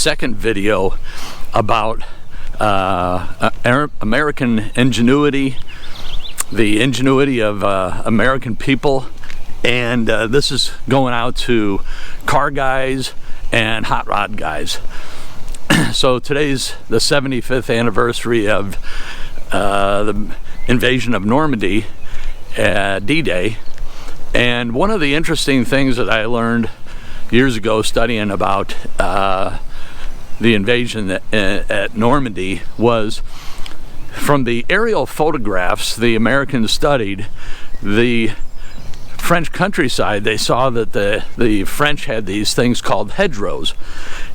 second video about American ingenuity, the ingenuity of American people, and this is going out to car guys and hot rod guys. So today's the 75th anniversary of the invasion of Normandy, D-Day, and one of the interesting things that I learned years ago studying about the invasion at Normandy was from the aerial photographs the Americans studied the French countryside. They saw that the French had these things called hedgerows,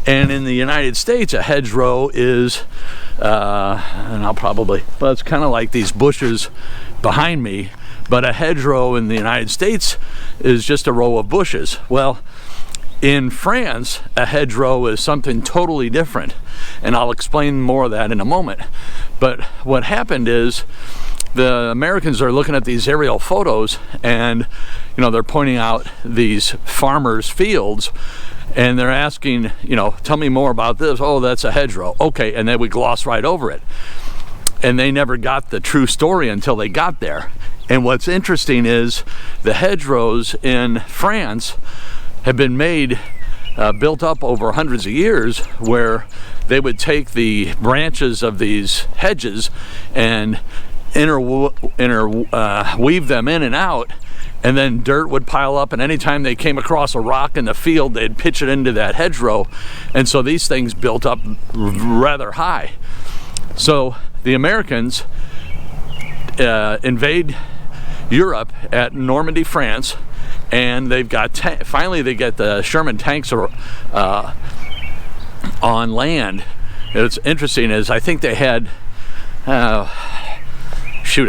and in the United States a hedgerow is it's kind of like these bushes behind me, but a hedgerow in the United States is just a row of bushes. Well, in France, a hedgerow is something totally different, and I'll explain more of that in a moment. But what happened is the Americans are looking at these aerial photos, and they're pointing out these farmers' fields, and they're asking, tell me more about this. Oh, that's a hedgerow. Okay, and then we gloss right over it. And they never got the true story until they got there. And what's interesting is the hedgerows in France have been built up over hundreds of years, where they would take the branches of these hedges and weave them in and out, and then dirt would pile up, and anytime they came across a rock in the field, they'd pitch it into that hedgerow, and so these things built up rather high. So the Americans invade Europe at Normandy, France, and they've got finally they get the Sherman tanks on land. It's interesting is I think they had I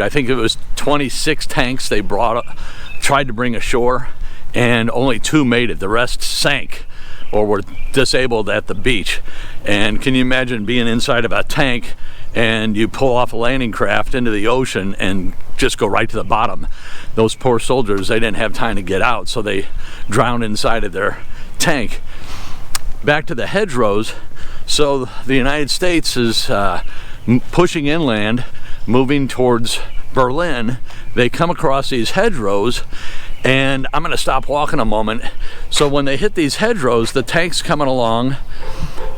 think it was 26 tanks they tried to bring ashore, and only 2 made it. The rest sank or were disabled at the beach. And can you imagine being inside of a tank and you pull off a landing craft into the ocean and just go right to the bottom? Those poor soldiers, they didn't have time to get out, so they drowned inside of their tank. Back to the hedgerows. So the United States is pushing inland, moving towards Berlin. They come across these hedgerows, and I'm going to stop walking a moment. So when they hit these hedgerows, the tank's coming along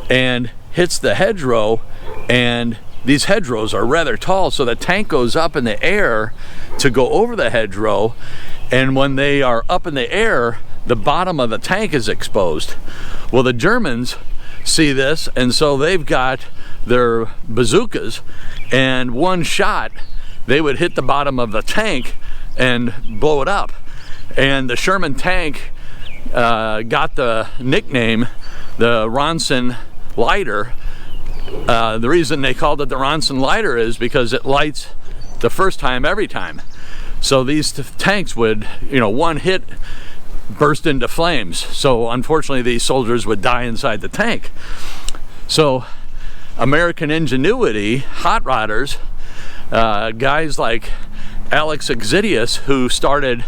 and hits the hedgerow, and these hedgerows are rather tall, so the tank goes up in the air to go over the hedgerow, and when they are up in the air, the bottom of the tank is exposed. Well, the Germans see this, and so they've got their bazookas, and one shot they would hit the bottom of the tank and blow it up. And the Sherman tank got the nickname the Ronson lighter. The reason they called it the Ronson lighter is because it lights the first time every time. So these tanks would, one hit, burst into flames. So unfortunately these soldiers would die inside the tank. So American ingenuity, hot rodders, guys like Alex Exidius, who started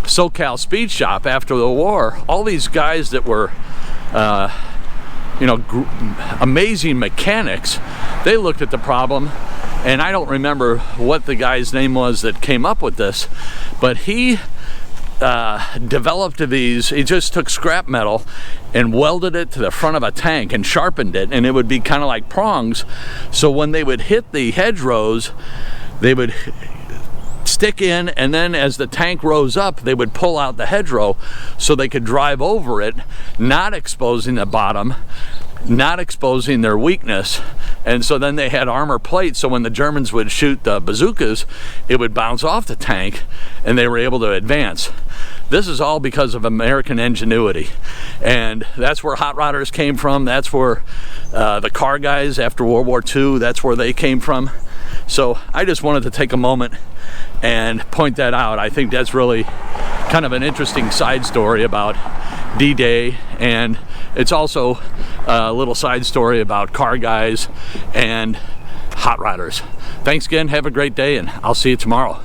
SoCal Speed Shop after the war, all these guys that were amazing mechanics, they looked at the problem, and I don't remember what the guy's name was that came up with this, but he developed these. He just took scrap metal and welded it to the front of a tank and sharpened it, and it would be kind of like prongs. So when they would hit the hedgerows, they would stick in, and then as the tank rose up, they would pull out the hedgerow so they could drive over it, not exposing the bottom, not exposing their weakness. And so then they had armor plates, so when the Germans would shoot the bazookas, it would bounce off the tank and they were able to advance. This is all because of American ingenuity, and that's where hot rodders came from. That's where the car guys after World War II, that's where they came from. So I just wanted to take a moment and point that out. I think that's really kind of an interesting side story about D-Day, and it's also a little side story about car guys and hot rodders. Thanks again, have a great day, and I'll see you tomorrow.